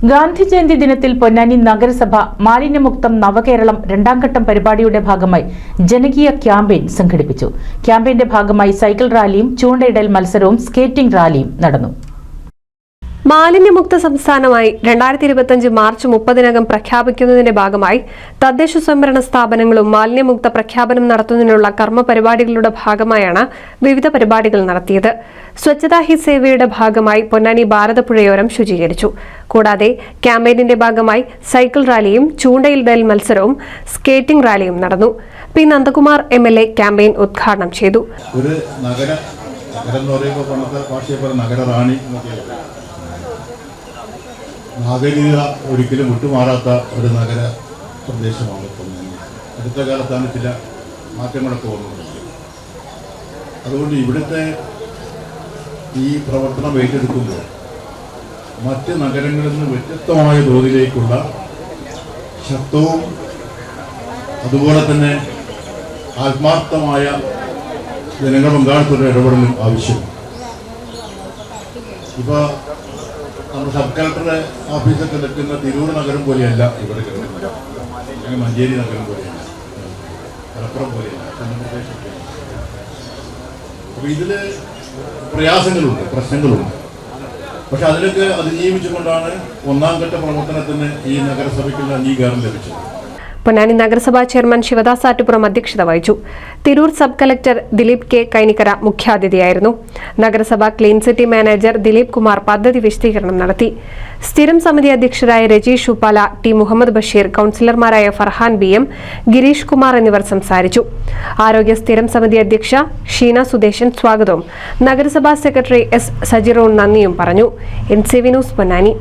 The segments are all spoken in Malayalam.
ഗാന്ധി ജയന്തി ദിനത്തിൽ പൊന്നാനി നഗരസഭ മാലിന്യമുക്തം നവകേരളം രണ്ടാം ഘട്ടം പരിപാടിയുടെ ഭാഗമായി ജനകീയ ക്യാമ്പയിൻ സംഘടിപ്പിച്ചു. ക്യാമ്പയിന്റെ ഭാഗമായി സൈക്കിൾ റാലിയും ചൂണ്ടയിടൽ മത്സരവും സ്കേറ്റിംഗ് റാലിയും നടന്നു. മാലിന്യമുക്ത സംസ്ഥാനമായി 2025 മാർച്ച് 30-നകം പ്രഖ്യാപിക്കുന്നതിന്റെ ഭാഗമായി തദ്ദേശ സ്വയംഭരണ സ്ഥാപനങ്ങളും മാലിന്യമുക്ത പ്രഖ്യാപനം നടത്തുന്നതിനുള്ള കർമ്മ പരിപാടികളുടെ ഭാഗമായാണ് വിവിധ പരിപാടികൾ നടത്തിയത്. സ്വച്ഛതാ ഹി സേവയുടെ ഭാഗമായി പൊന്നാനി ഭാരതപ്പുഴയോരം ശുചീകരിച്ചു. കൂടാതെ ക്യാമ്പയിനിന്റെ ഭാഗമായി സൈക്കിൾ റാലിയും ചൂണ്ടയിടൽ മത്സരവും സ്കേറ്റിംഗ് റാലിയും നടന്നു. പി നന്ദകുമാർ MLA ക്യാമ്പയിൻ ഉദ്ഘാടനം ചെയ്തു. നാഗരികത ഒരിക്കലും വിട്ടുമാറാത്ത ഒരു നഗര പ്രദേശമാണ് പൊന്നാനി. അടുത്ത കാലത്താണ് ചില മാറ്റങ്ങളൊക്കെ വന്നിട്ടുണ്ട്. അതുകൊണ്ട് ഇവിടുത്തെ ഈ പ്രവർത്തനം ഏറ്റെടുക്കുമ്പോൾ മറ്റ് നഗരങ്ങളിൽ നിന്ന് വ്യത്യസ്തമായ തോതിലേക്കുള്ള ശക്തവും അതുപോലെ തന്നെ ആത്മാർത്ഥമായ ജനങ്ങൾ പങ്കാളിത്തത്തിന്റെ ഇടപെടലും ആവശ്യമാണ്. ഇപ്പോൾ നമ്മുടെ സബ് കളക്ടറുടെ ഓഫീസൊക്കെ നിൽക്കുന്ന തിരൂർ നഗരം പോലെയല്ല ഇവിടെ കിടക്കുന്നത്, അല്ലെങ്കിൽ മഞ്ചേരി നഗരം പോലെയല്ല, മലപ്പുറം പോലെയല്ല, ചന്ദ്രപ്രദേശ്. അപ്പോൾ ഇതിൽ പ്രയാസങ്ങളുണ്ട്, പ്രശ്നങ്ങളുണ്ട്. പക്ഷെ അതിലൊക്കെ അതിജീവിച്ചുകൊണ്ടാണ് ഒന്നാം ഘട്ട പ്രവർത്തനത്തിന് ഈ നഗരസഭയ്ക്കുള്ള അംഗീകാരം ലഭിച്ചത്. പൊന്നാനി നഗരസഭാ ചെയർമാൻ ശിവദാസ് ആറ്റുപുറം അധ്യക്ഷത വഹിച്ചു. Tirur sub collector Dileep K. Kainikkara മുഖ്യാതിഥിയായിരുന്നു. നഗരസഭാ clean city manager Dileep Kumar പദ്ധതി വിശദീകരണം നടത്തി. സ്ഥിരം സമിതി അധ്യക്ഷരായ രജീഷ് ഉപ്പാല, T. മുഹമ്മദ് ബഷീർ, കൌൺസിലർമാരായ ഫർഹാൻ BM, ഗിരീഷ് കുമാർ എന്നിവർ സംസാരിച്ചു. ആരോഗ്യ സ്ഥിരം സമിതി അധ്യക്ഷ ഷീന സുദേശൻ സ്വാഗതവും നഗരസഭാ സെക്രട്ടറി S. സജിറോൺ നന്ദിയും പറഞ്ഞു. NCV news Ponnani.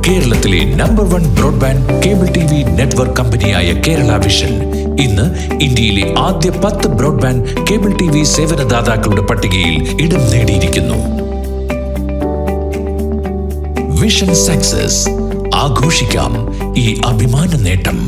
കേരളത്തിലെ number 1 broadband cable TV network കമ്പനിയായ കേരള വിഷൻ ഇന്ന് ഇന്ത്യയിലെ ആദ്യ 10 ബ്രോഡ്ബാൻഡ് കേബിൾ TV സേവനദാതാക്കളുടെ പട്ടികയിൽ ഇടം നേടിയിരിക്കുന്നു. വിഷൻ സക്സസ് ആഘോഷിക്കാം ഈ അഭിമാന നേട്ടം.